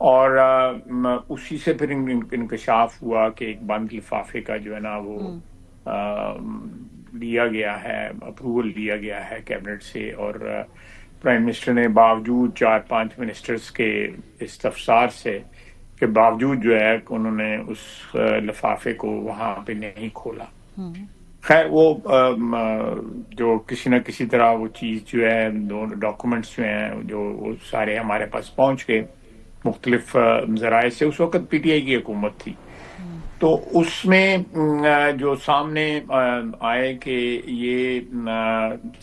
اور اسی سے پھر انکشاف ہوا کہ ایک بند لفافے کا جو ہے نا وہ لیا گیا ہے، اپروول لیا گیا ہے کیبنٹ سے، اور پرائم منسٹر نے باوجود 4-5 منسٹرز کے استفسار سے کے باوجود جو ہے انہوں نے اس لفافے کو وہاں پہ نہیں کھولا. خیر وہ جو کسی نہ کسی طرح وہ چیز جو ہے، دو ڈاکومنٹس جو ہیں جو وہ سارے ہمارے پاس پہنچ گئے مختلف ذرائع سے. اس وقت پی ٹی آئی کی حکومت تھی، تو اس میں جو سامنے آئے کہ یہ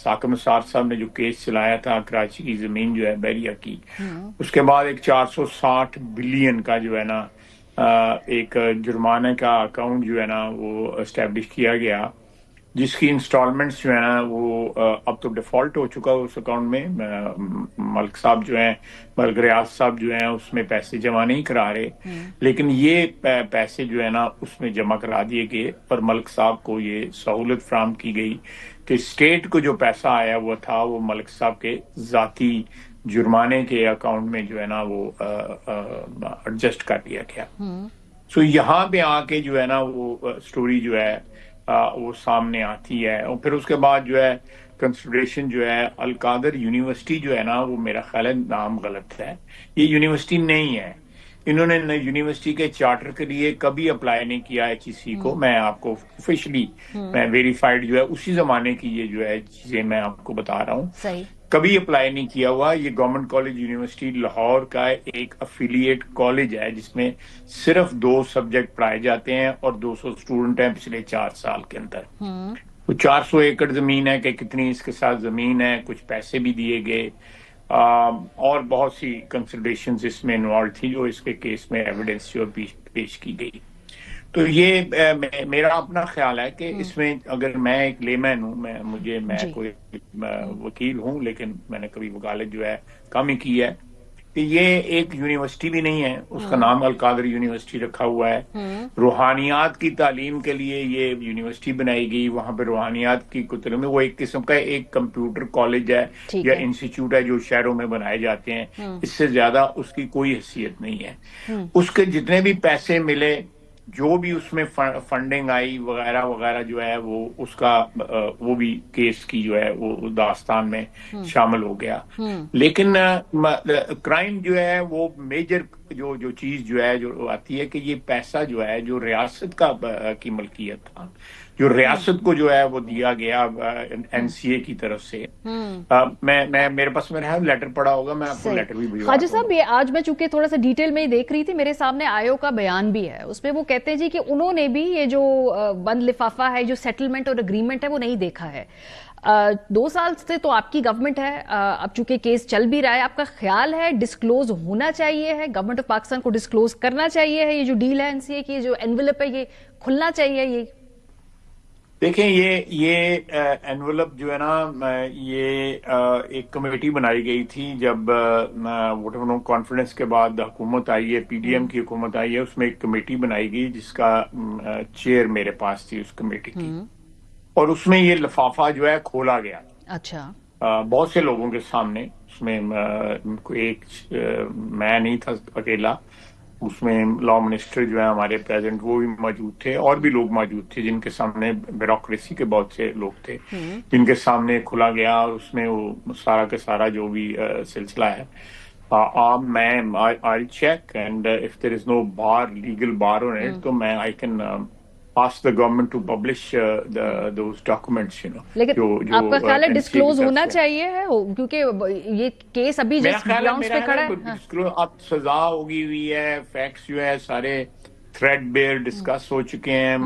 ثاقب نثار صاحب نے جو کیس چلایا تھا کراچی کی زمین جو ہے بحریہ کی، اس کے بعد ایک 460 بلین کا جو ہے نا ایک جرمانے کا اکاؤنٹ جو ہے نا وہ اسٹیبلش کیا گیا، جس کی انسٹالمنٹس جو ہے نا وہ اب تو ڈیفالٹ ہو چکا اس اکاؤنٹ میں. ملک صاحب جو ہیں، ملک ریاض صاحب جو ہیں اس میں پیسے جمع نہیں کرا رہے، لیکن یہ پیسے جو ہے نا اس میں جمع کرا دیے گئے، اور ملک صاحب کو یہ سہولت فراہم کی گئی کہ اسٹیٹ کو جو پیسہ آیا ہوا تھا وہ ملک صاحب کے ذاتی جرمانے کے اکاؤنٹ میں جو ہے نا وہ ایڈجسٹ کر دیا گیا. سو یہاں پہ آ کے جو ہے نا وہ سٹوری جو ہے وہ سامنے آتی ہے. اور پھر اس کے بعد جو ہے کنسیڈریشن جو ہے القادر یونیورسٹی جو ہے نا وہ میرا خیال ہے نام غلط ہے، یہ یونیورسٹی نہیں ہے. انہوں نے یونیورسٹی کے چارٹر کے لیے کبھی اپلائی نہیں کیا ایچ ای سی کو. میں آپ کو آفیشلی میں ویریفائڈ جو ہے اسی زمانے کی یہ جو ہے چیزیں میں آپ کو بتا رہا ہوں، کبھی اپلائی نہیں کیا ہوا. یہ گورنمنٹ کالج یونیورسٹی لاہور کا ایک افیلیٹ کالج ہے جس میں صرف 2 سبجیکٹ پڑھائے جاتے ہیں اور 200 اسٹوڈنٹ ہیں پچھلے 4 سال کے اندر. تو 400 ایکڑ زمین ہے کہ کتنی اس کے ساتھ زمین ہے، کچھ پیسے بھی دیے گئے، اور بہت سی کنسیڈریشنز اس میں انوالو تھی جو اس کے کیس میں ایویڈنس جو پیش کی گئی. تو یہ میرا اپنا خیال ہے کہ اس میں اگر میں ایک لے مین ہوں، میں کوئی وکیل ہوں لیکن میں نے کبھی وکالت جو ہے کم ہی کی ہے، کہ یہ ایک یونیورسٹی بھی نہیں ہے، اس کا نام القادر یونیورسٹی رکھا ہوا ہے. روحانیات کی تعلیم کے لیے یہ یونیورسٹی بنائی گئی، وہاں پہ روحانیات کی تعلیم میں وہ ایک قسم کا ایک کمپیوٹر کالج ہے یا انسٹیٹیوٹ ہے جو شہروں میں بنائے جاتے ہیں، اس سے زیادہ اس کی کوئی حیثیت نہیں ہے. اس کے جتنے بھی پیسے ملے، جو بھی اس میں فنڈنگ آئی وغیرہ وغیرہ جو ہے وہ اس کا وہ بھی کیس کی جو ہے وہ داستان میں شامل ہو گیا. لیکن کرائم جو ہے وہ میجر جو چیز جو ہے جو آتی ہے کہ یہ پیسہ جو ہے جو ریاست کی ملکیت تھا، جو ریاست کو جو ہے وہ دیا گیا این سی اے کی طرف سے. میں میرے پاس میرا لیٹر پڑا ہوگا، میں آپ کو لیٹر بھی بھیجوا. خواجہ صاحب یہ آج میں چونکہ تھوڑا سا ڈیٹیل میں دیکھ رہی تھی، میرے سامنے آیو کا بیان بھی ہے، اس میں وہ کہتے ہیں جی کہ انہوں نے بھی یہ جو بند لفافہ ہے، جو سیٹلمنٹ اور اگریمنٹ ہے وہ نہیں دیکھا ہے. 2 سال سے تو آپ کی گورنمنٹ ہے، اب چونکہ کیس چل بھی رہا ہے، آپ کا خیال ہے ڈسکلوز ہونا چاہیے ہے، گورنمنٹ آف پاکستان کو ڈسکلوز کرنا چاہیے ہے یہ جو ڈیل ہے این سی اے کی، جو انویلپ ہے یہ کھلنا چاہیے؟ یہ دیکھیں یہ انویلپ جو ہے نا یہ ایک کمیٹی بنائی گئی تھی جب ووٹ آف نو کانفیڈنس کے بعد حکومت آئی ہے، پی ڈی ایم کی حکومت آئی ہے، اس میں ایک کمیٹی بنائی گئی جس کا چیئر میرے پاس تھی اس کمیٹی کی، اور اس میں یہ لفافہ جو ہے کھولا گیا. اچھا. بہت سے لوگوں کے سامنے، اس میں ایک میں نہیں تھا اکیلا، اس میں لا منسٹر جو ہے ہمارے پریزیڈنٹ وہ بھی موجود تھے، اور بھی لوگ موجود تھے جن کے سامنے بیوروکریسی کے بہت سے لوگ تھے جن کے سامنے کھلا گیا، اور اس میں وہ سارا کا سارا جو بھی سلسلہ ہے I'll check and if there is no legal bar on it, تو میں I can ask the government to publish those documents, you know. لیکن آپ کا خیال ہے ڈسکلوز ہونا چاہیے ہے کیونکہ یہ کیس ابھی جس گراؤنڈز پہ کھڑا ہے؟ اب سزا ہوگی ہوئی ہے، فیکٹس جو ہے سارے تھریڈ بیئر ڈسکس ہو چکے ہیں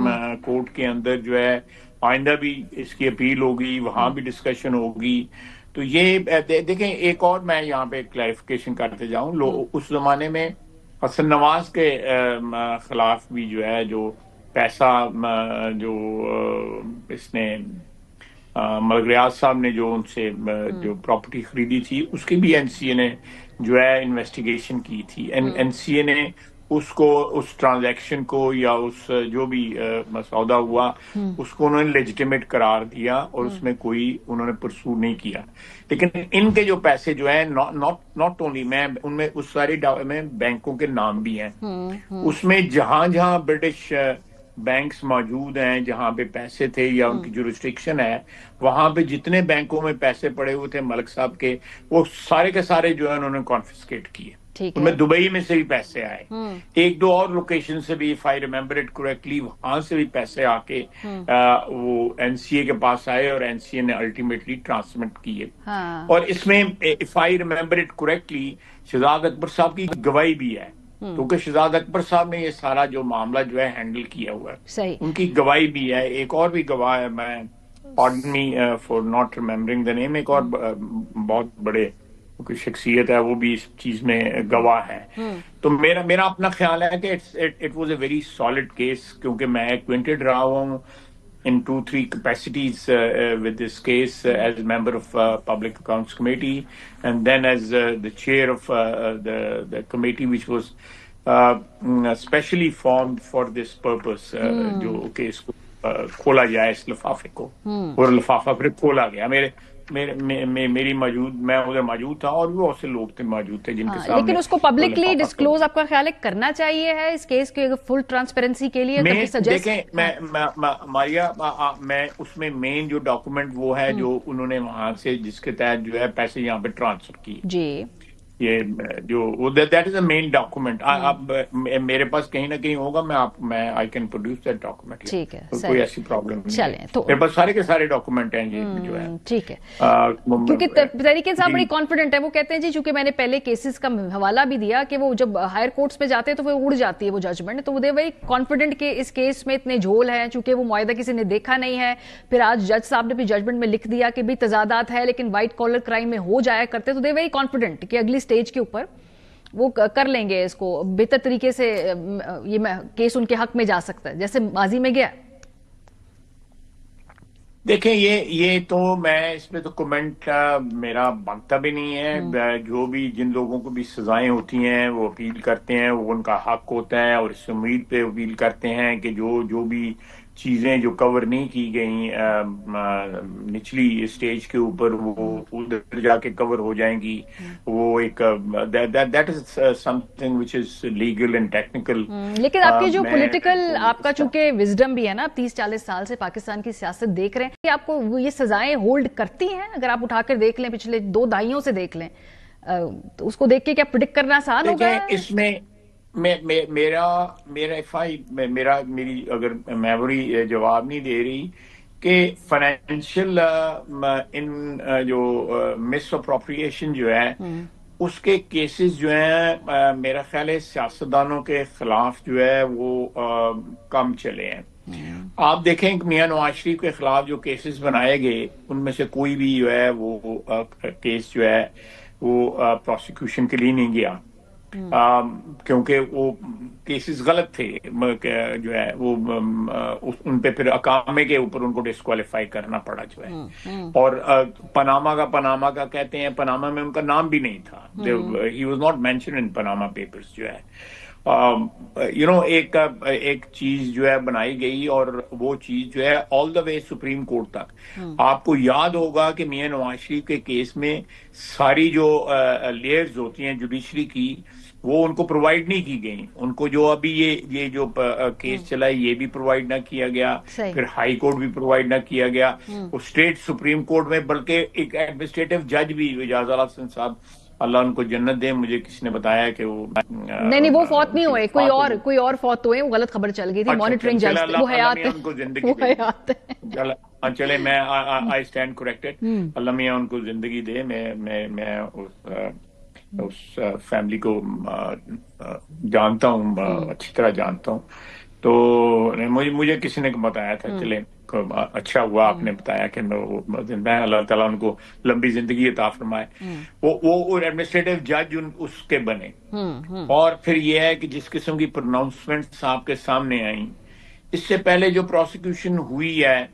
کورٹ کے اندر، جو ہے آئندہ بھی اس کی اپیل ہوگی، وہاں بھی ڈسکشن ہوگی. تو یہ دیکھیں ایک اور میں یہاں پہ کلیریفیکیشن کرتے جاؤں، اس زمانے میں حسن نواز کے خلاف بھی جو ہے جو پیسہ جو اس نے ملک ریاض صاحب نے جو ان سے جو پراپرٹی خریدی تھی، اس کی بھی این سی اے نے جو ہے انویسٹیگیشن کی تھی. این سی اے نے اس کو اس ٹرانزیکشن کو یا اس جو بھی مسودہ ہوا اس کو انہوں نے لیجیٹیمیٹ قرار دیا اور اس میں کوئی انہوں نے پرسو نہیں کیا. لیکن ان کے جو پیسے جو ہیں ناٹ اونلی میں ان میں اس ساری میں بینکوں کے نام بھی ہیں, اس میں جہاں جہاں برٹش بینکس موجود ہیں جہاں پہ پیسے تھے یا ان کی جورسڈکشن ہے وہاں پہ جتنے بینکوں میں پیسے پڑے ہوئے تھے ملک صاحب کے وہ سارے کے سارے جو ہے انہوں نے کانفسکیٹ کیے. ان میں دبئی میں سے بھی پیسے آئے, ایک دو اور لوکیشن سے بھی, if I remember it correctly, وہاں سے بھی پیسے آ کے وہ این سی اے کے پاس آئے اور این سی اے نے الٹیمیٹلی ٹرانسمٹ کیے. اور اس میں if I remember it correctly Shahzad اکبر صاحب کی گواہی بھی ہے کیونکہ شہزاد اکبر صاحب نے یہ سارا جو معاملہ جو ہے ہینڈل کیا ہوا ہے, ان کی گواہی بھی ہے. ایک اور بھی گواہ ہے, میں pardon me for not remembering the name, ایک اور بہت بڑے کوئی شخصیت ہے وہ بھی اس چیز میں گواہ ہے. تو میرا اپنا خیال ہے کہ it was a very solid case کیونکہ میں acquainted رہا ہوں in 2-3 capacities with this case as member of Public Accounts Committee and then as the chair of the committee which was specially formed for this purpose جو case کو کھولا جائے اس لفافے کو, اور لفافہ پھر کھولا گیا. میری میں ادھر موجود تھا اور بھی بہت سے لوگ موجود تھے جن کے سامنے. لیکن اس کو پبلکلی ڈسکلوز آپ کا خیال ہے کرنا چاہیے ہے اس کیس کے فل ٹرانسپیرنسی کے لیے؟ دیکھیں ماریا, میں اس میں مین جو ڈاکومنٹ وہ ہے جو انہوں نے وہاں سے جس کے تحت جو ہے پیسے یہاں پہ ٹرانسفر کیے, جی یہ جو that is a main document. اب میرے پاس کہیں نہ کہیں ہوگا, میں I can produce that document. ٹھیک ہے, کوئی ایسی پرابلم نہیں. چلیں تو میرے پاس سارے کے سارے ڈاکومنٹ ہیں جی جو ہے. ٹھیک ہے, کیونکہ تحریک انصاف بڑی کانفیڈنٹ ہے. وہ کہتے ہیں جی چونکہ میں نے پہلے کیسز کا حوالہ بھی دیا کہ وہ جب ہائر کورٹس میں جاتے ہیں تو وہ اڑ جاتی ہے وہ ججمنٹ, تو وہ دے وہی کانفیڈنٹ کہ اس کیس میں اتنے جھول ہیں چونکہ وہ معاہدہ کسی نے دیکھا نہیں ہے. پھر آج جج صاحب نے بھی ججمنٹ میں لکھ دیا کہ بھی تضادات ہے لیکن وائٹ کالر کرائم میں ہو جایا کرتے, تو دے وہی کانفیڈنٹ کہ اگلی سٹیج کے اوپر وہ کر لیں گے اس کو بہتر طریقے سے, یہ کیس ان کے حق میں جا سکتا ہے جیسے ماضی میں گیا. دیکھیں یہ تو میں اس پہ تو کمنٹ میرا بنتا بھی نہیں ہے. جو بھی جن لوگوں کو بھی سزائیں ہوتی ہیں وہ اپیل کرتے ہیں, وہ ان کا حق ہوتا ہے اور اس امید پہ اپیل کرتے ہیں کہ جو بھی چیزیں جو کور نہیں کی گئیں نچلی اسٹیج کے اوپر وہ ادھر جا کے کور ہو جائیں گی. وہ ایک that is some thing which is legal and technical. لیکن آپ کی جو پولیٹیکل آپ کا چونکہ وزڈم بھی ہے نا, 30-40 سال سے پاکستان کی سیاست دیکھ رہے ہیں, کہ آپ کو یہ سزائیں ہولڈ کرتی ہیں؟ اگر آپ اٹھا کر دیکھ لیں پچھلے 2 دہائیوں سے دیکھ لیں تو اس کو دیکھ کے کیا پریڈکٹ کرنا آسان ہوگا؟ اس میں میری اگر میموری جواب نہیں دے رہی کہ فائنینشیل جو مس اپروپریشن جو ہے اس کے کیسز جو ہیں میرا خیال ہے سیاستدانوں کے خلاف جو ہے وہ کم چلے ہیں. آپ دیکھیں کہ میاں نواز شریف کے خلاف جو کیسز بنائے گئے ان میں سے کوئی بھی جو ہے وہ کیس جو ہے وہ پروسیکیوشن کے لیے نہیں گیا کیونکہ وہ کیسز غلط تھے. جو ہے وہ ان پہ پھر اقامے کے اوپر ان کو ڈسکوالیفائی کرنا پڑا جو ہے. اور پاناما کا کہتے ہیں, پاناما میں ان کا نام بھی نہیں تھا, he was not mention in Panama papers جو ہے. ایک چیز جو ہے بنائی گئی اور وہ چیز جو ہے آل دا وے سپریم کورٹ تک. آپ کو یاد ہوگا کہ میاں نواز شریف کے کیس میں ساری جو لیئرز ہوتی ہیں جوڈیشری کی وہ ان کو پرووائڈ نہیں کی گئی. ان کو جو ابھی یہ جو کیس چلا ہے یہ بھی پرووائڈ نہ کیا گیا, پھر ہائی کورٹ بھی پرووائڈ نہ کیا گیا, وہ اسٹیٹ سپریم کورٹ میں بلکہ ایک ایڈمنسٹریٹو جج بھی اعجاز اعلی حسن صاحب اللہ ان کو جنت دے, مجھے کسی نے بتایا کہ وہ نہیں وہ فوت نہیں ہوئے, کوئی اور فوت ہوئے, وہ غلط خبر چل گئی تھی. مانیٹرنگ جج وہ حیات ان کو زندگی چلے میں آئی اسٹینڈ کریکٹڈ, اللہ میاں ان کو زندگی دے. میں اس فیملی کو جانتا ہوں, اچھی طرح جانتا ہوں. تو مجھے کسی نے بتایا تھا, چلے اچھا ہوا آپ نے بتایا کہ میں اللہ تعالیٰ ان کو لمبی زندگی عطا فرمائے. وہ ایڈمنسٹریٹو جج اس کے بنے. اور پھر یہ ہے کہ جس قسم کی پروناؤنسمنٹس آپ کے سامنے آئیں, اس سے پہلے جو پروسیکیوشن ہوئی ہے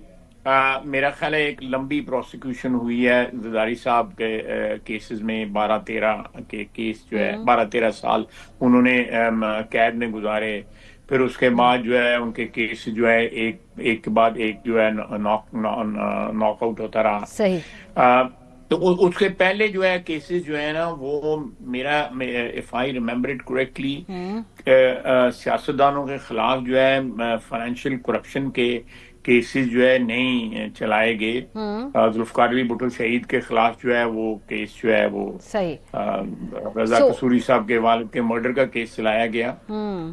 میرا خیال ہے ایک لمبی پروسیکیوشن ہوئی ہے زرداری صاحب کے کیسز میں 12-13 کے کیس جو ہے 12-13 سال انہوں نے قید میں گزارے پھر اس کے بعد جو ہے ان کے کیس جو ہے ایک کے بعد ایک جو ہے ناک آؤٹ ہوتا رہا صحیح تو اس کے پہلے جو ہے کیسز جو ہے نا وہ میرا if I remember it correctly سیاستدانوں کے خلاف جو ہے فائنینشیل کرپشن کے کیسز جو ہے نہیں چلائے گئے ذوالفقار علی بھٹو شہید کے خلاف جو ہے وہ کیس جو ہے وہ رضا قصوری صاحب کے والد کے مرڈر کا کیس چلایا گیا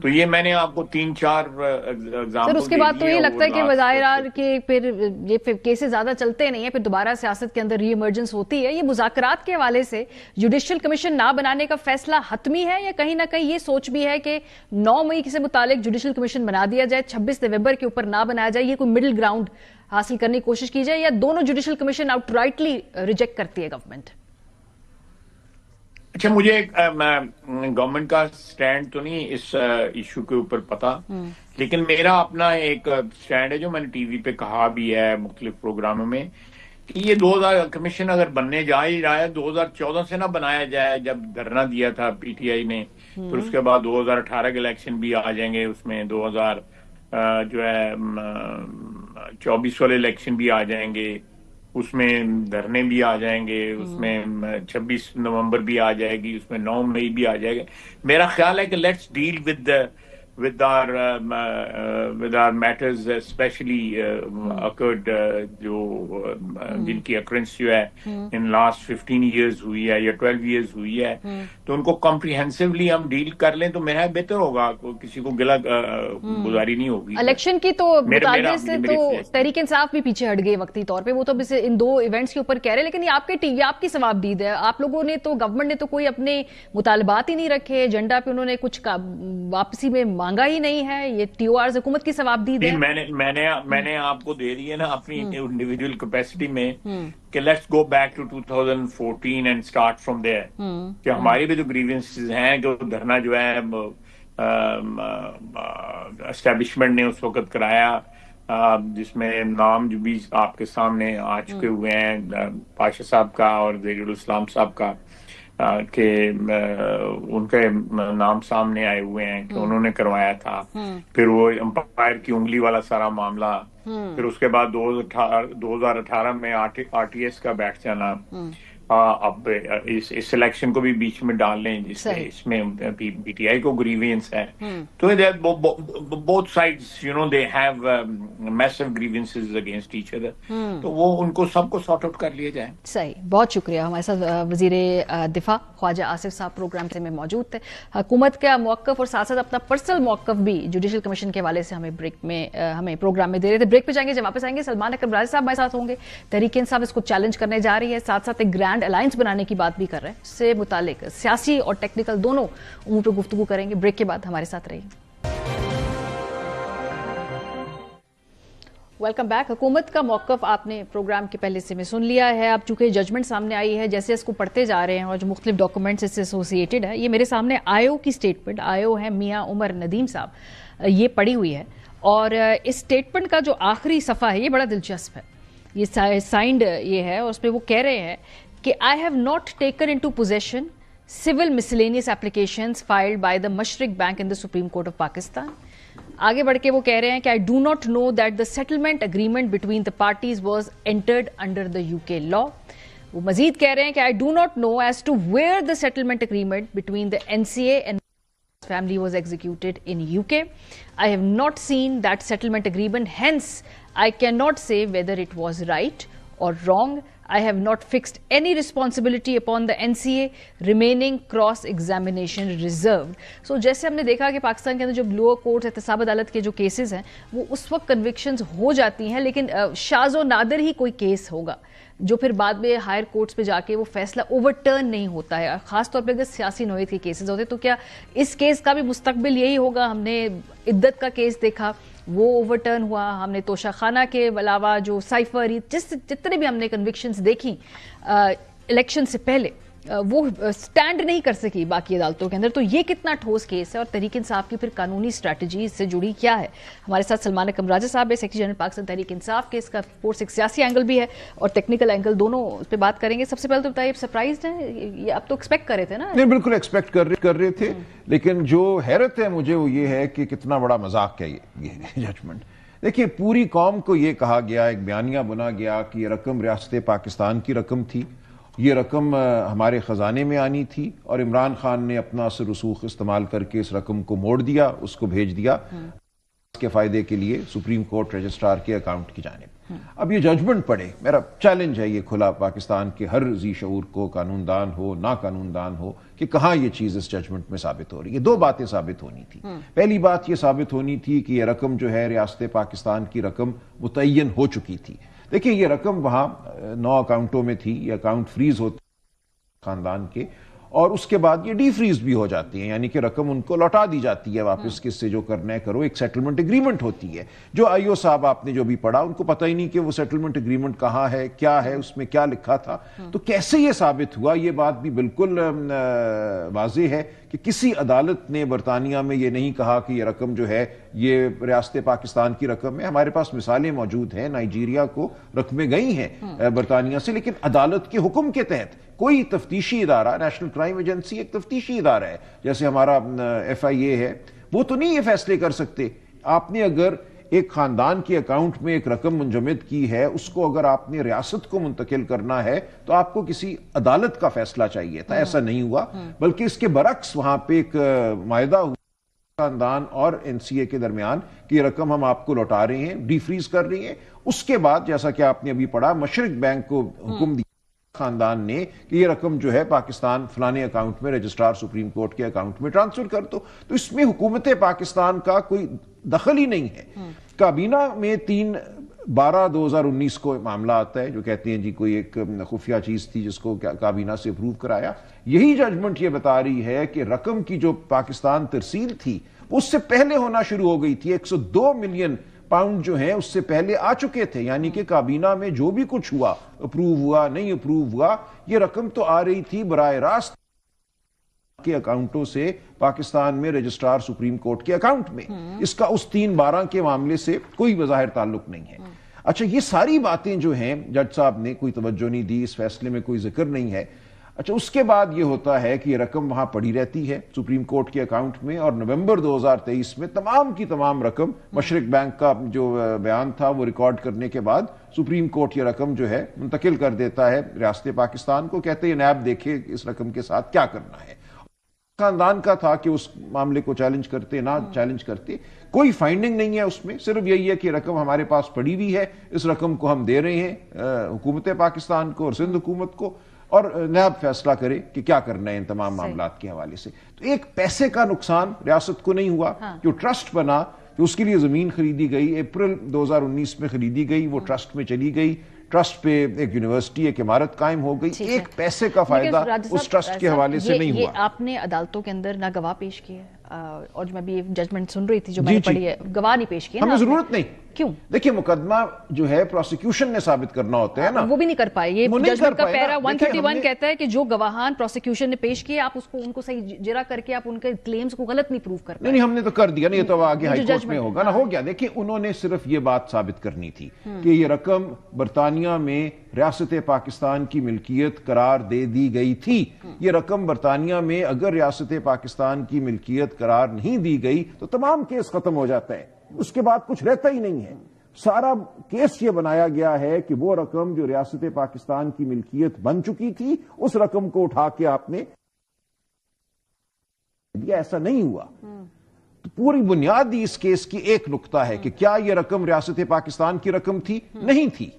تو یہ میں نے آپ کو 3-4 ایگزامپل اس کے بعد تو یہ لگتا ہے کہ وزائر کے پھر یہ کیسز زیادہ چلتے نہیں ہیں پھر دوبارہ سیاست کے اندر ری ایمرجنس ہوتی ہے. یہ مذاکرات کے حوالے سے جوڈیشل کمیشن نہ بنانے کا فیصلہ حتمی ہے یا کہیں نہ کہیں یہ سوچ بھی ہے کہ 9 مئی سے متعلق جوڈیشل کمیشن بنا دیا جائے 26 نومبر کے اوپر نہ بنایا جائے, یہ کوئی مڈل گراؤنڈ حاصل کرنے کی کوشش کی جائے یا دونوں judicial commission out rightly reject کرتی ہے گورنمنٹ؟ اچھا مجھے گورنمنٹ کا سٹینڈ تو نہیں اس ایشو کے اوپر پتا, لیکن میرا اپنا ایک سٹینڈ ہے جو میں نے ٹی وی پہ کہا بھی ہے مختلف پروگراموں میں کہ یہ 2000 کمیشن اگر بننے جا ہی رہا ہے 2014 سے نہ بنایا جائے جب دھرنا دیا تھا پی ٹی آئی نے, پھر اس کے بعد 2018 کے الیکشن بھی آ جائیں گے, اس میں 2000 جو ہے 24 والے الیکشن بھی آ جائیں گے, اس میں دھرنے بھی آ جائیں گے, اس میں 26 نومبر بھی آ جائے گی, اس میں 9 مئی بھی آ جائے گا. میرا خیال ہے کہ let's deal with our matters especially occurred جو جن کی occurrence جو ہے in last 15 years ہوئی ہے یا 12 years ہوئی ہے, تو ان کو comprehensively ہم ڈیل کر لیں تو میرا بہتر ہوگا, کسی کو گلا گزاری نہیں ہوگی. الیکشن کی تو مطالبے سے تو تحریک انصاف بھی پیچھے ہٹ گئی وقتی طور پہ, وہ تو ان 2 ایونٹس کے اوپر کہہ رہے, لیکن یہ آپ کے ٹی وی آپ کی ثوابدید ہے. آپ لوگوں نے تو گورنمنٹ نے تو کوئی اپنے مطالبات ہی نہیں رکھے, ایجنڈا پہ انہوں نے کچھ واپسی میں مانگا ہی نہیں ہے, یہ ٹی او آرز حکومت کی ثوابدید ہے. میں نے آپ کو دے دی ہے نا اپنی انڈیویجول کیپیسٹی میں کہ let's go back to 2014 and start from there, کہ ہماری بھی جو گریونسز ہیں, جو دھرنا جو ہے اسٹیبلشمنٹ نے اس وقت کرایا, جس میں نام جو بھی آپ کے سامنے آ چکے ہوئے ہیں پاشا صاحب کا اور ظہیر الاسلام صاحب کا, کہ ان کے نام سامنے آئے ہوئے ہیں کہ انہوں نے کروایا تھا. پھر وہ امپائر کی انگلی والا سارا معاملہ, پھر اس کے بعد 2018 میں آر ٹی ایس کا بیٹھ جانا, اب اس الیکشن کو بھی بیچ میں ڈال لیں جس سے اس میں پی ٹی آئی کو گریوینس ہے. تو both sides you know they have massive grievances against each other, تو وہ ان کو سب کو سارٹ آؤٹ کر لیا جائے. صحیح, بہت شکریہ. ہمارے ساتھ وزیر دفاع خواجہ آصف صاحب پروگرام میں موجود تھے. حکومت کا موقف اور ساتھ ساتھ اپنا پرسنل موقف بھی جوڈیشل کمیشن کے حوالے سے ہمیں پروگرام میں دے رہے تھے. بریک پہ جائیں گے, جب واپس آئیں گے سلمان اکرم راضی صاحب ہمارے ساتھ ہوں گے. تحریک انصاف اس کو چیلنج کرنے جا رہی ہے, ساتھ ساتھ ایک گرینڈ الائنس بنانے کی بات بھی کر رہے ہیں, اس سے متعلق سیاسی اور ٹیکنیکل دونوں امور پر گفتگو کریں گے. بریک کے بعد ہمارے ساتھ رہیے. Welcome back. حکومت کا موقف آپ نے پروگرام کے پہلے سے میں سن لیا ہے. اب چونکہ ججمنٹ سامنے آئی ہے, جیسے اس کو پڑھتے جا رہے ہیں اور جو مختلف ڈاکومنٹس اس سے ایسوسیٹڈ ہے, یہ میرے سامنے آئیو کی سٹیٹمنٹ, آئیو ہے میاں عمر ندیم صاحب, یہ پڑھی ہوئی ہے. اور اس سٹیٹمنٹ کا جو آخری صفحہ ہے یہ بڑا دلچسپ ہے, یہ سائنڈ یہ ہے, اور اس پہ وہ کہہ رہے ہیں کہ I have not taken into possession civil miscellaneous applications filed by the Mashriq Bank in the Supreme Court of Pakistan. آگے بڑھ کے وہ کہہ رہے ہیں کہ I do not know that the settlement agreement between the parties was entered under the UK law. وہ مزید کہہ رہے ہیں کہ I do not know as to where the settlement agreement between the NCA and family was executed in UK. I have not seen that settlement agreement, hence I cannot say whether it was right or wrong. I have not fixed any responsibility upon the NCA, remaining cross-examination reserved. So جیسے ہم نے دیکھا کہ پاکستان کے اندر جو lower court احتساب عدالت کے جو کیسز ہیں وہ اس وقت کنوکشنز ہو جاتی ہیں, لیکن شاذ و نادر ہی کوئی کیس ہوگا جو پھر بعد میں ہائر کورٹس پہ جا کے وہ فیصلہ اوور ٹرن نہیں ہوتا ہے, خاص طور پہ اگر سیاسی نوعیت کے کیسز ہوتے. تو کیا اس کیس کا بھی مستقبل یہی ہوگا؟ ہم نے عدت کا کیس دیکھا, وہ اوور ٹرن ہوا. ہم نے توشہ خانہ کے علاوہ جو سائفر, جتنے بھی ہم نے کنوکشنز دیکھی الیکشن سے پہلے, وہ سٹینڈ نہیں کر سکی باقی عدالتوں کے اندر. تو یہ کتنا ٹھوس کیس ہے اور تحریک انصاف کی پھر قانونی اسٹریٹجی اس سے جڑی کیا ہے؟ ہمارے ساتھ سلمان اکرم راجہ صاحب ہے، سیکریٹری جنرل پاکستان تحریک انصاف کے. اس کا فورس ایک سیاسی اینگل بھی ہے اور ٹیکنیکل اینگل، دونوں اس پہ بات کریں گے. سب سے پہلے تو بتائیے، سرپرائزڈ ہیں یہ؟ آپ تو ایکسپیکٹ کر رہے تھے نا؟ نہیں، بالکل ایکسپیکٹ کر رہے تھے، لیکن جو حیرت ہے مجھے وہ یہ ہے کہ کتنا بڑا مذاق ہے یہ ججمنٹ. دیکھیے، پوری قوم کو یہ کہا گیا، ایک بیانیہ بنا گیا کہ یہ رقم ریاست پاکستان کی رقم تھی، یہ رقم ہمارے خزانے میں آنی تھی، اور عمران خان نے اپنا اثر رسوخ استعمال کر کے اس رقم کو موڑ دیا، اس کو بھیج دیا اس کے فائدے کے لیے سپریم کورٹ رجسٹرار کے اکاؤنٹ کی جانب. اب یہ ججمنٹ پڑھے، میرا چیلنج ہے یہ کھلا پاکستان کے ہر ذی شعور کو، قانون دان ہو نا قانون دان ہو، کہ کہاں یہ چیز اس ججمنٹ میں ثابت ہو رہی ہے. دو باتیں ثابت ہونی تھی. پہلی بات یہ ثابت ہونی تھی کہ یہ رقم جو ہے ریاست پاکستان کی رقم متعین ہو چکی تھی. دیکھیں، یہ رقم وہاں 9 اکاؤنٹوں میں تھی، یہ اکاؤنٹ فریز ہوتے خاندان کے، اور اس کے بعد یہ ڈی فریز بھی ہو جاتی ہیں، یعنی کہ رقم ان کو لوٹا دی جاتی ہے واپس، کس سے جو کرنا ہے کرو. ایک سیٹلمنٹ اگریمنٹ ہوتی ہے. جو آئی او صاحب آپ نے جو بھی پڑھا، ان کو پتہ ہی نہیں کہ وہ سیٹلمنٹ اگریمنٹ کہاں ہے، کیا ہے، اس میں کیا لکھا تھا. تو کیسے یہ ثابت ہوا؟ یہ بات بھی بالکل واضح ہے کہ کسی عدالت نے برطانیہ میں یہ نہیں کہا کہ یہ رقم جو ہے یہ ریاست پاکستان کی رقم ہے. ہمارے پاس مثالیں موجود ہیں، نائجیریا کو رقمیں گئی ہیں برطانیہ سے، لیکن عدالت کے حکم کے تحت. کوئی تفتیشی ادارہ، نیشنل کرائم ایجنسی ایک تفتیشی ادارہ ہے، جیسے ہمارا FIA ہے، وہ تو نہیں یہ فیصلے کر سکتے. آپ نے اگر ایک خاندان کے اکاؤنٹ میں ایک رقم منجمد کی ہے، اس کو اگر آپ نے ریاست کو منتقل کرنا ہے تو آپ کو کسی عدالت کا فیصلہ چاہیے تھا. ایسا نہیں ہوا، بلکہ اس کے برعکس وہاں پہ ایک معاہدہ ہوا خاندان اور NCA کے درمیان کہ یہ رقم ہم آپ کو لوٹا رہے ہیں، ڈی فریز کر رہے ہیں. اس کے بعد جیسا کہ آپ نے ابھی پڑھا، مشرق بینک کو حکم دیا خاندان نے کہ یہ رقم جو ہے پاکستان فلانے اکاؤنٹ میں، رجسٹرار سپریم کورٹ کے اکاؤنٹ میں ٹرانسفر کر دو. تو اس میں حکومت پاکستان کا کوئی دخل ہی نہیں ہے. کابینہ میں 3/12/2019 کو معاملہ آتا ہے، جو کہتے ہیں جی کوئی ایک خفیہ چیز تھی جس کو کابینہ سے اپروو کرایا. یہی ججمنٹ یہ بتا رہی ہے کہ رقم کی جو پاکستان ترسیل تھی اس سے پہلے ہونا شروع ہو گئی تھی. 102 ملین پاؤنڈ جو ہیں اس سے پہلے آ چکے تھے. یعنی کہ کابینہ میں جو بھی کچھ ہوا، اپروو ہوا نہیں اپروو ہوا، یہ رقم تو آ رہی تھی براہ راست کے اکاؤنٹوں سے پاکستان میں رجسٹرار سپریم کورٹ کے اکاؤنٹ میں. اس کا اس 3/12 کے معاملے سے کوئی بظاہر تعلق نہیں ہے. اچھا، یہ ساری باتیں جو ہیں جج صاحب نے کوئی توجہ نہیں دی، اس فیصلے میں کوئی ذکر نہیں ہے. اچھا، اس کے بعد یہ ہوتا ہے کہ یہ رقم وہاں پڑی رہتی ہے سپریم کورٹ کے اکاؤنٹ میں، اور نومبر 2023 میں تمام کی تمام رقم، مشرق بینک کا جو بیان تھا وہ ریکارڈ کرنے کے بعد سپریم کورٹ یہ رقم جو ہے منتقل کر دیتا ہے ریاست پاکستان کو. کہتے ہیں نیب دیکھے اس رقم کے ساتھ کیا کرنا ہے. خاندان کا تھا کہ اس معاملے کو چیلنج کرتے نہ چیلنج کرتے، کوئی فائنڈنگ نہیں ہے اس میں. صرف یہی ہے کہ رقم ہمارے پاس پڑی ہوئی ہے، اس رقم کو ہم دے رہے ہیں حکومت پاکستان کو اور سندھ حکومت کو، اور نیب فیصلہ کرے کہ کیا کرنا ہے ان تمام معاملات کے حوالے سے. تو ایک پیسے کا نقصان ریاست کو نہیں ہوا. جو ٹرسٹ بنا، جو اس کے لیے زمین خریدی گئی، اپریل 2019 میں خریدی گئی، وہ ٹرسٹ میں چلی گئی. ٹرسٹ پہ ایک یونیورسٹی، ایک عمارت قائم ہو گئی. ایک پیسے کا فائدہ اس ٹرسٹ کے حوالے سے نہیں ہوا. آپ نے عدالتوں کے اندر نہ گواہ پیش کیے، اور جو میں بھی ججمنٹ سن رہی تھی جو میں نے پڑھی ہے، گواہ نہیں پیش کیے. ہمیں ضرورت نہیں. کیوں؟ دیکھیے، مقدمہ جو ہے پروسیکیوشن نے ثابت کرنا ہوتا ہے نا، وہ بھی نہیں کر پائے. یہ ججمنٹ کا پیرا 131 کہتا ہے کہ جو گواہان پروسیکیوشن نے پیش کیے، آپ ان کو صحیح جرا کر کے آپ ان کے کلیمز کو غلط نہیں پروو کر پائے. نہیں، ہم نے تو کر دیا نا، یہ تو آگے ہائی کورٹ میں ہوگا نا. ہو گیا. دیکھیں، انہوں نے صرف یہ بات ثابت کرنی تھی کہ یہ رقم برطانیہ میں ریاست پاکستان کی ملکیت قرار دے دی گئی تھی. یہ رقم برطانیہ میں اگر ریاست پاکستان کی ملکیت قرار نہیں دی گئی تو تمام کیس ختم ہو جاتا ہے، اس کے بعد کچھ رہتا ہی نہیں ہے. سارا کیس یہ بنایا گیا ہے کہ وہ رقم جو ریاست پاکستان کی ملکیت بن چکی تھی، اس رقم کو اٹھا کے آپ نے دیا. ایسا نہیں ہوا. تو پوری بنیادی اس کیس کی ایک نقطہ ہے کہ کیا یہ رقم ریاست پاکستان کی رقم تھی؟ نہیں تھی.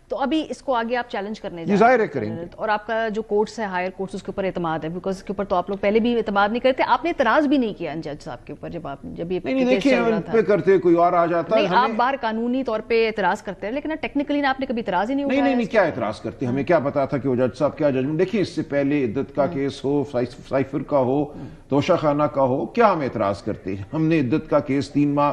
تو ابھی اس کو آگے آپ چیلنج کرنے جا رہے ہیں، اور آپ کا جو کورٹس ہے، ہائر کورٹس، اس کے اوپر اعتماد ہے، بیکاز اس کے اوپر تو آپ لوگ پہلے بھی اعتماد نہیں کرتے. آپ نے اعتراض بھی نہیں کیا جج صاحب کے اوپر جب یہ کیس چل رہا تھا. کرتے کوئی اور آ جاتا ہے. آپ باہر قانونی طور پہ اعتراض کرتے ہیں، لیکن ٹیکنیکلی آپ نے کبھی اعتراض ہی نہیں اٹھایا. نہیں، کیا اعتراض کرتے؟ ہمیں کیا پتا تھا کہ وہ جج صاحب کیا ججمنٹ. دیکھیں، اس سے پہلے عدت کا کیس ہو، سائفر کا ہو، توشہ خانہ کا ہو، کیا ہم اعتراض کرتے ہیں؟ ہم نے عدت کا کیس 3 ماہ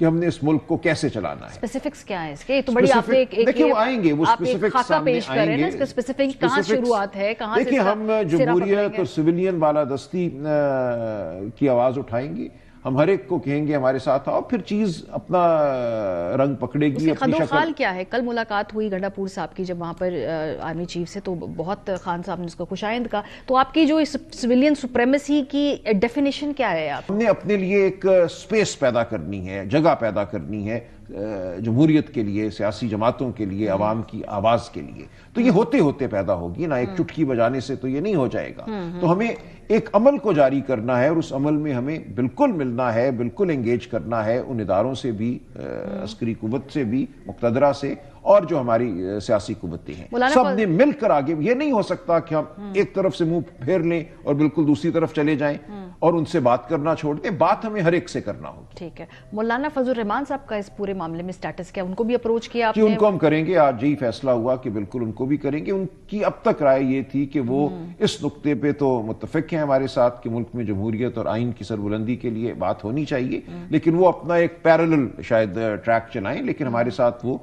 کہ ہم نے اس ملک کو کیسے چلانا ہے. اسپیسیفکس کیا ہے اس کے؟ تو بڑی آپ ایک دیکھیں وہ آئیں گے، وہ اسپیسیفکس سامنے آئیں گے. اس کا اسپیسیفک کہاں شروعات ہے، کہاں سے؟ دیکھیں ہم جمہوریت اور سویلین بالادستی کی آواز اٹھائیں گے، ہم ہر ایک کو کہیں گے ہمارے ساتھ آؤ، پھر چیز اپنا رنگ پکڑے گی، اپنی شکل. خال کیا ہے؟ کل ملاقات ہوئی گنڈا پور صاحب کی جب وہاں پر آرمی چیف سے، تو بہت خان صاحب نے اس کو خوشائند کہا. تو آپ کی جو سویلین سپریمیسی کی ڈیفینیشن کیا ہے؟ ہم نے اپنے لیے ایک سپیس پیدا کرنی ہے، جگہ پیدا کرنی ہے جمہوریت کے لیے، سیاسی جماعتوں کے لیے، عوام کی آواز کے لیے. تو یہ ہوتے ہوتے پیدا ہوگی نا، ایک چٹکی بجانے سے تو یہ نہیں ہو جائے گا. تو ہمیں ایک عمل کو جاری کرنا ہے، اور اس عمل میں ہمیں بالکل ملنا ہے، بالکل انگیج کرنا ہے ان اداروں سے بھی، عسکری قوت سے بھی، مقتدرہ سے، اور جو ہماری سیاسی قوتیں ہیں، سب نے مل کر آگے. یہ نہیں ہو سکتا کہ ہم ایک طرف سے منہ پھیر لیں اور بالکل دوسری طرف چلے جائیں اور ان سے بات کرنا چھوڑ دیں. بات ہمیں ہر ایک سے کرنا ہوگی. ٹھیک ہے. مولانا فضل الرحمان صاحب کا اس پورے معاملے میں سٹیٹس کیا؟ ان کو بھی اپروچ کیا آپ نے؟ ان کو ہم کریں گے، آج یہی فیصلہ ہوا کہ بالکل ان کو بھی کریں گے. ان کی اب تک رائے یہ تھی کہ وہ اس نقطے پہ تو متفق ہیں ہمارے ساتھ کہ ملک میں جمہوریت اور آئین کی سربلندی کے لیے بات ہونی چاہیے، لیکن وہ اپنا ایک پیرلل شاید ٹریک چلائیں، لیکن ہمارے ساتھ وہ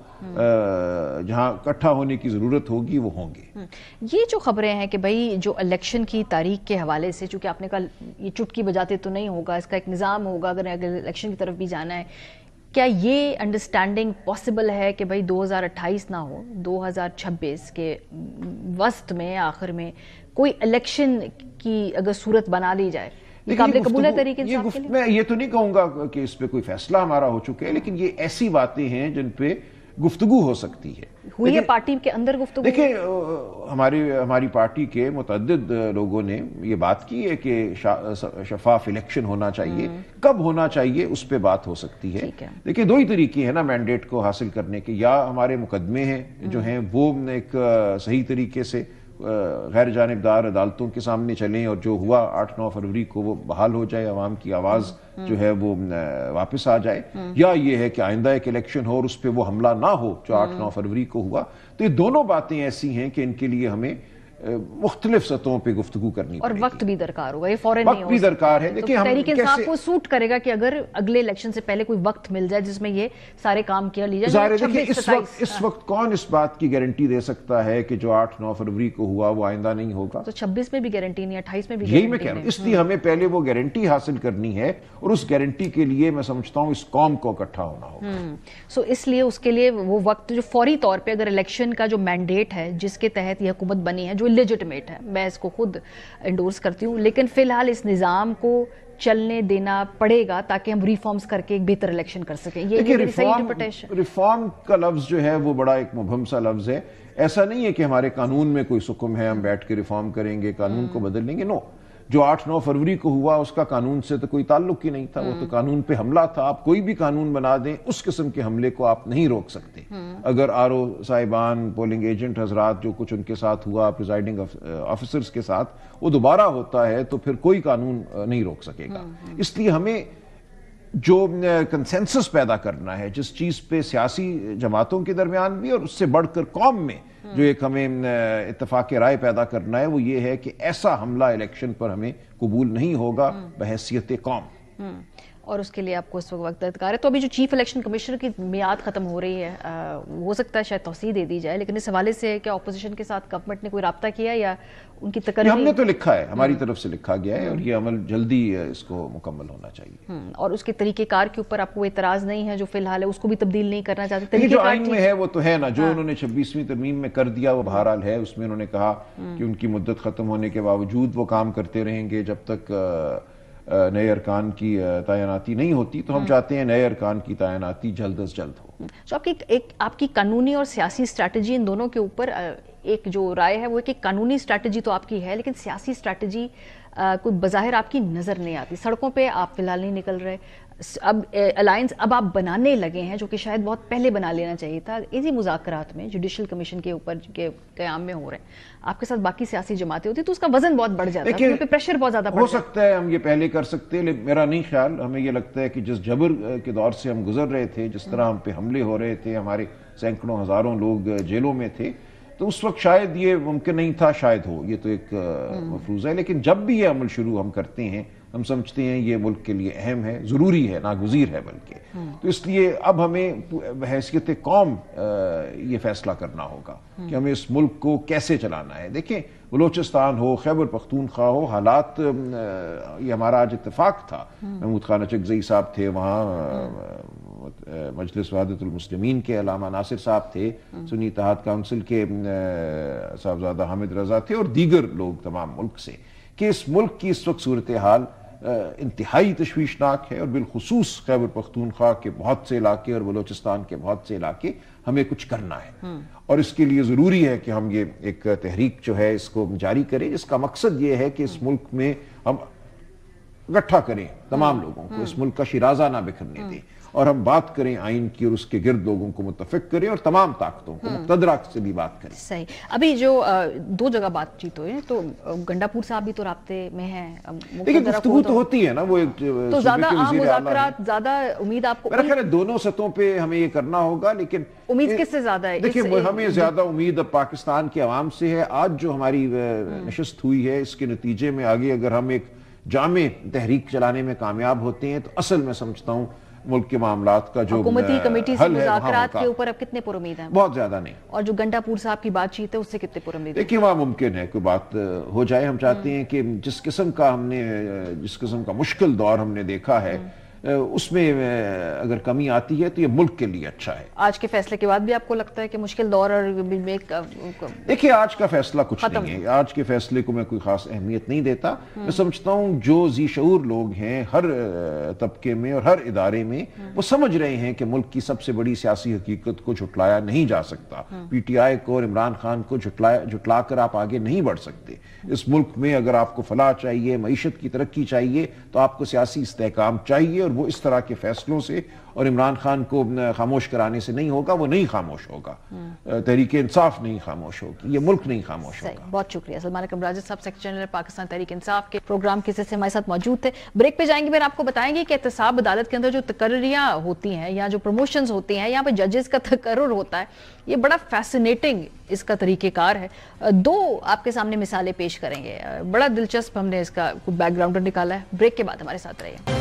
جہاں اکٹھا ہونے کی ضرورت ہوگی وہ ہوں گے. یہ جو خبریں ہیں کہ بھئی جو الیکشن کی تاریخ کے حوالے سے، چونکہ آپ نے کہا یہ چٹکی بجاتے تو نہیں ہوگا، اس کا ایک نظام ہوگا اگر الیکشن کی طرف بھی جانا ہے، کیا یہ انڈرسٹینڈنگ پاسبل ہے کہ بھئی 2028 نہ ہو، 2026 کے وسط میں، آخر میں کوئی الیکشن کی اگر صورت بنا لی جائے؟ قابل قبول ہے طریقے سے؟ میں یہ تو نہیں کہوں گا کہ اس پہ کوئی فیصلہ ہمارا ہو چکا ہے، لیکن یہ ایسی باتیں ہیں جن پہ گفتگو ہو سکتی ہے. ہوئی ہے پارٹی کے اندر گفتگو؟ دیکھیں ہماری پارٹی کے متعدد لوگوں نے یہ بات کی ہے کہ شفاف الیکشن ہونا چاہیے. کب ہونا چاہیے اس پہ بات ہو سکتی ہے. دیکھیں دو ہی طریقے ہیں نا مینڈیٹ کو حاصل کرنے کے، یا ہمارے مقدمے ہیں جو ہیں وہ ایک صحیح طریقے سے غیر جانبدار عدالتوں کے سامنے چلیں، اور جو ہوا 8-9 فروری کو وہ بحال ہو جائے، عوام کی آواز جو ہے وہ واپس آ جائے، یا یہ ہے کہ آئندہ ایک الیکشن ہو اور اس پہ وہ حملہ نہ ہو جو 8-9 فروری کو ہوا. تو یہ دونوں باتیں ایسی ہیں کہ ان کے لیے ہمیں مختلف سطحوں پہ گفتگو کرنی اور وقت بھی درکار ہوگا، یہ فوراً نہیں ہو وقت بھی درکار ہے. دیکھیں تحریک انصاف کو سوٹ کرے گا کہ اگر اگلے الیکشن سے پہلے کوئی وقت مل جائے جس میں یہ سارے کام کیا لی جائے. اس وقت کون اس بات کی گارنٹی دے سکتا ہے کہ جو 8-9 فروری کو ہوا وہ آئندہ نہیں ہوگا؟ تو 26 میں بھی گارنٹی نہیں، 28 میں بھی یہی میں کہہ رہا ہوں. اس لیے ہمیں پہلے وہ گارنٹی حاصل کرنی ہے، اور اس گارنٹی کے لیے میں سمجھتا ہوں اس قوم کو اکٹھا ہونا ہوگا. سو اس لیے اس کے لیے وہ وقت جو فوری طور پہ اگر الیکشن کا جو مینڈیٹ ہے جس کے تحت یہ حکومت بنی ہے، جو لیجٹمیٹ ہے، میں اس کو خود انڈورس کرتی ہوں، لیکن فی الحال اس نظام کو چلنے دینا پڑے گا تاکہ ہم ریفارمز کر کے ایک بہتر الیکشن کر سکیں. یہ ریفارم کا لفظ جو ہے وہ بڑا ایک مبہم سا لفظ ہے. ایسا نہیں ہے کہ ہمارے قانون میں کوئی حکم ہے ہم بیٹھ کے ریفارم کریں گے، قانون کو بدل لیں گے. نو، جو 8-9 فروری کو ہوا اس کا قانون سے تو کوئی تعلق ہی نہیں تھا، وہ تو قانون پہ حملہ تھا. آپ کوئی بھی قانون بنا دیں، اس قسم کے حملے کو آپ نہیں روک سکتے. اگر RO صاحبان، پولنگ ایجنٹ حضرات، جو کچھ ان کے ساتھ ہوا پریزائڈنگ آفیسرز کے ساتھ، وہ دوبارہ ہوتا ہے تو پھر کوئی قانون نہیں روک سکے گا. اس لیے ہمیں جو کنسنسس پیدا کرنا ہے، جس چیز پہ سیاسی جماعتوں کے درمیان بھی اور اس سے بڑھ کر قوم میں جو ایک ہمیں اتفاق رائے پیدا کرنا ہے، وہ یہ ہے کہ ایسا حملہ الیکشن پر ہمیں قبول نہیں ہوگا بحیثیت قوم. اور اس کے لیے آپ کو اس وقت درکار ہے. تو ابھی جو چیف الیکشن کمشنر کی میعاد ختم ہو رہی ہے، ہو سکتا ہے شاید توسیع دے دی جائے، لیکن اس حوالے سے کیا اپوزیشن کے ساتھ گورنمنٹ نے کوئی رابطہ کیا یا ان کی تقرری؟ ہم نے تو لکھا ہے، ہماری طرف سے لکھا گیا ہے، اور یہ عمل جلدی اس کو مکمل ہونا چاہیے. اور اس کے طریقہ کار کے اوپر آپ کو اعتراض نہیں ہے جو فی الحال ہے، اس کو بھی تبدیل نہیں کرنا چاہتے؟ جو آئین میں ہے وہ تو ہے نا، جو انہوں نے 26ویں ترمیم میں کر دیا وہ بہرحال ہے. اس میں انہوں نے کہا کہ ان کی مدت ختم ہونے کے باوجود وہ کام کرتے رہیں گے جب تک نئے ارکان کی تعیناتی نہیں ہوتی. تو ہم چاہتے ہیں نئے ارکان کی تعیناتی جلد از جلد ہو. آپ کی قانونی اور سیاسی اسٹریٹجی ان دونوں کے اوپر ایک جو رائے ہے وہ کہ قانونی اسٹریٹجی تو آپ کی ہے، لیکن سیاسی اسٹریٹجی کوئی بظاہر آپ کی نظر نہیں آتی. سڑکوں پہ آپ فی الحال نہیں نکل رہے، اب الائنس اب آپ بنانے لگے ہیں جو کہ شاید بہت پہلے بنا لینا چاہیے تھا. اسی مذاکرات میں جوڈیشل کمیشن کے اوپر کے قیام میں ہو رہے ہیں، آپ کے ساتھ باقی سیاسی جماعتیں ہوتی تو اس کا وزن بہت بڑھ جاتا ہے، اس پہ پریشر بہت زیادہ ہو سکتا ہے. ہم یہ پہلے کر سکتے، لیکن میرا نہیں خیال. ہمیں یہ لگتا ہے کہ جس جبر کے دور سے ہم گزر رہے تھے، جس طرح ہم پہ حملے ہو رہے تھے، ہمارے سینکڑوں ہزاروں لوگ جیلوں میں تھے، تو اس وقت شاید یہ ممکن نہیں تھا، شاید ہو، یہ تو ایک مفروض ہے. لیکن جب بھی یہ عمل شروع ہم کرتے ہیں ہم سمجھتے ہیں یہ ملک کے لیے اہم ہے, ضروری ہے, ناگزیر ہے بلکہ. تو اس لیے اب ہمیں بحیثیت قوم یہ فیصلہ کرنا ہوگا کہ ہمیں اس ملک کو کیسے چلانا ہے. دیکھیں بلوچستان ہو, خیبر پختونخوا ہو, حالات یہ ہمارا آج اتفاق تھا. محمود خان اچکزئی صاحب تھے وہاں, مجلس وحدت المسلمین کے علامہ ناصر صاحب تھے, سنی اتحاد کونسل کے صاحبزادہ حامد رضا تھے, اور دیگر لوگ تمام ملک سے, کہ اس ملک کی اس وقت صورتحال انتہائی تشویشناک ہے, اور بالخصوص خیبر پختونخوا کے بہت سے علاقے اور بلوچستان کے بہت سے علاقے ہمیں کچھ کرنا ہے. اور اس کے لیے ضروری ہے کہ ہم یہ ایک تحریک جو ہے اس کو جاری کریں, جس کا مقصد یہ ہے کہ اس ملک میں ہم اکٹھا کریں تمام لوگوں کو, اس ملک کا شیرازہ نہ بکھرنے دیں, اور ہم بات کریں آئین کی اور اس کے گرد لوگوں کو متفق کریں, اور تمام طاقتوں کو مقتدرہ سے بھی بات کریں. صحیح. ابھی جو دو جگہ بات چیت ہوئی ہے, تو گنڈاپور صاحب بھی تو رابطے میں ہیں. لیکن گفتگو تو ہوتی ہے نا, وہ تو زیادہ عام مذاکرات, زیادہ امید آپ کو؟ میرا خیال ہے دونوں سطحوں پہ ہمیں یہ کرنا ہوگا, لیکن امید کس سے زیادہ ہے؟ دیکھیں ہمیں زیادہ امید اب پاکستان کے عوام سے ہے. آج جو ہماری نشست ہوئی ہے, اس کے نتیجے میں آگے اگر ہم ایک جامع تحریک چلانے میں کامیاب ہوتے ہیں, تو اصل میں سمجھتا ہوں ملک کے معاملات کا جو حکومتی کمیٹی سے مذاکرات کے اوپر اب کتنے پر امید ہیں؟ بہت زیادہ نہیں. اور جو گنڈاپور صاحب کی بات چیت ہے اس سے کتنے پر امید ہے؟ دیکھیں وہاں ممکن ہے کوئی بات ہو جائے. ہم چاہتے ہیں کہ جس قسم کا مشکل دور ہم نے دیکھا ہے, اس میں اگر کمی آتی ہے تو یہ ملک کے لیے اچھا ہے. آج کے فیصلے کے بعد بھی آپ کو لگتا ہے کہ مشکل دور اور دیکھیے آج کا فیصلہ کچھ نہیں ہے. آج کے فیصلے کو میں کوئی خاص اہمیت نہیں دیتا. میں سمجھتا ہوں جو ذی شعور لوگ ہیں ہر طبقے میں اور ہر ادارے میں, وہ سمجھ رہے ہیں کہ ملک کی سب سے بڑی سیاسی حقیقت کو جھٹلایا نہیں جا سکتا. پی ٹی آئی کو اور عمران خان کو جھٹلا کر آپ آگے نہیں بڑھ سکتے. اس ملک میں اگر آپ کو فلاح چاہیے, معیشت کی ترقی چاہیے, تو آپ کو سیاسی استحکام چاہیے, اور وہ اس طرح کے فیصلوں سے اور عمران خان کو خاموش کرانے سے نہیں ہوگا. وہ نہیں خاموش ہوگا, تحریک انصاف نہیں خاموش ہوگی, یہ ملک نہیں خاموش ہوگا. بہت شکریہ. سلمان اکرم راجد صاحب, سیکریٹری جنرل پاکستان تحریک انصاف کے پروگرام کے سلسلے ہمارے ساتھ موجود تھے. بریک پہ جائیں گے, پھر آپ کو بتائیں گے کہ احتساب عدالت کے اندر جو تقرریاں ہوتی ہیں یا جو پروموشنز ہوتی ہیں, یہاں پہ ججز کا تقرر ہوتا ہے, یہ بڑا فیسنیٹنگ اس کا طریقہ کار ہے. دو آپ کے سامنے مثالیں پیش کریں گے, بڑا دلچسپ ہم نے اس کا بیک گراؤنڈ نکالا ہے. بریک کے بعد ہمارے ساتھ رہیے.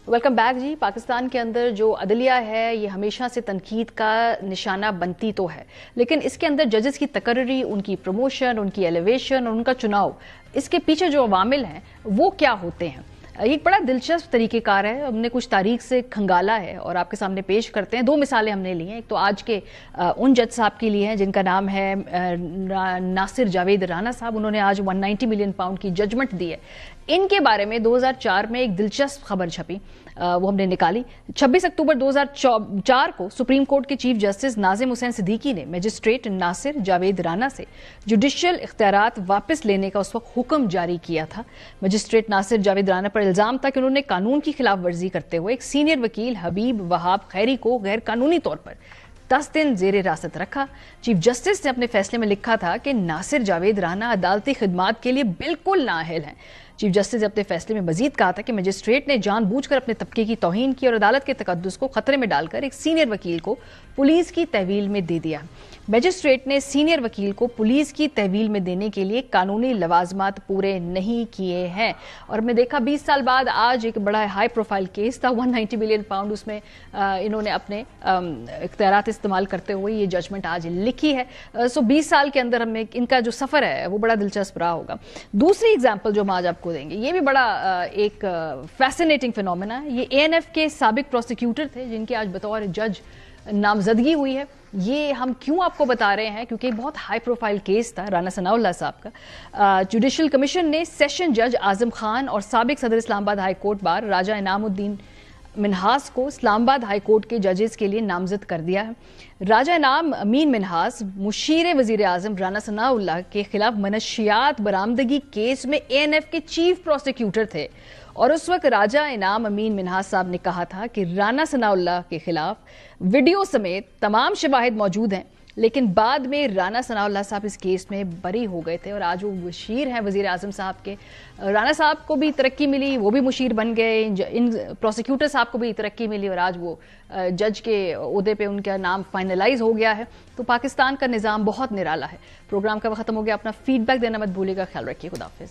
ویلکم بیک جی. پاکستان کے اندر جو عدلیہ ہے یہ ہمیشہ سے تنقید کا نشانہ بنتی تو ہے, لیکن اس کے اندر ججز کی تقرری, ان کی پروموشن, ان کی ایلیویشن اور ان کا چناؤ, اس کے پیچھے جو عوامل ہیں وہ کیا ہوتے ہیں, ایک بڑا دلچسپ طریقہ کار ہے. ہم نے کچھ تاریخ سے کھنگالا ہے اور آپ کے سامنے پیش کرتے ہیں. دو مثالیں ہم نے لی ہیں. ایک تو آج کے ان جج صاحب کے لیے ہیں جن کا نام ہے ناصر جاوید رانا صاحب. انہوں نے آج 190 ملین پاؤنڈ کی ججمنٹ دی ہے. ان کے بارے میں 2004 میں ایک دلچسپ خبر چھپی, وہ ہم نے نکالی. 26 اکتوبر 2004 کو سپریم کورٹ کے چیف جسٹس ناظم حسین صدیقی نے میجسٹریٹ ناصر جاوید رانا سے جوڈیشل اختیارات واپس لینے کا اس وقت حکم جاری کیا تھا. میجسٹریٹ ناصر جاوید رانا پر الزام تھا کہ انہوں نے قانون کی خلاف ورزی کرتے ہوئے ایک سینئر وکیل حبیب وہاب خیری کو غیر قانونی طور پر 10 دن زیر حراست رکھا. چیف جسٹس نے اپنے فیصلے میں لکھا تھا کہ ناصر جاوید رانا عدالتی خدمات کے لیے بالکل نااہل ہیں. چیف جسٹس نے اپنے فیصلے میں مزید کہا تھا کہ میجسٹریٹ نے جان بوجھ کر اپنے طبقے کی توہین کی اور عدالت کے تقدس کو خطرے میں ڈال کر ایک سینئر وکیل کو پولیس کی تحویل میں دے دیا. میجسٹریٹ نے سینئر وکیل کو پولیس کی تحویل میں دینے کے لیے قانونی لوازمات پورے نہیں کیے ہیں. اور میں دیکھا 20 سال بعد آج ایک بڑا ہائی پروفائل کیس تھا, 190 ملین پاؤنڈ, اس میں انہوں نے اپنے اختیارات استعمال کرتے ہوئے یہ ججمنٹ آج لکھی ہے. 20 سال کے اندر ہمیں ان کا جو سفر ہے وہ بڑا دلچسپ رہا ہوگا. دوسری اگزامپل جو ہم آج آپ کو دیں گے, یہ بھی بڑا ایک فیسنیٹنگ فینومینا ہے. یہ ANF کے سابق پروسیکیوٹر تھے جن کی آج بطور جج نامزدگی ہوئی ہے. یہ ہم کیوں آپ کو بتا رہے ہیں, کیونکہ بہت ہائی پروفائل کیس تھا رانا ثناء اللہ صاحب کا. جوڈیشل کمیشن نے سیشن جج اعظم خان اور سابق صدر اسلام آباد ہائی کورٹ بار راجہ انعام الدین منہاس کو اسلام آباد ہائی کورٹ کے ججز کے لیے نامزد کر دیا ہے. راجہ انعام امین منہاس مشیر وزیر اعظم رانا ثناء اللہ کے خلاف منشیات برآمدگی کیس میں ANF کے چیف پروسیکیوٹر تھے, اور اس وقت راجہ انعام امین منہاس صاحب نے کہا تھا کہ رانا ثناء اللہ کے خلاف ویڈیو سمیت تمام شواہد موجود ہیں, لیکن بعد میں رانا ثناء اللہ صاحب اس کیس میں بری ہو گئے تھے اور آج وہ مشیر ہیں وزیر اعظم صاحب کے. رانا صاحب کو بھی ترقی ملی, وہ بھی مشیر بن گئے, ان پروسیکیوٹر صاحب کو بھی ترقی ملی اور آج وہ جج کے عہدے پہ ان کا نام فائنلائز ہو گیا ہے. تو پاکستان کا نظام بہت نرالا ہے. پروگرام کا وقت ختم ہو گیا. اپنا فیڈ بیک دینا مت بھولیے گا. خیال رکھیے. خدا حافظ.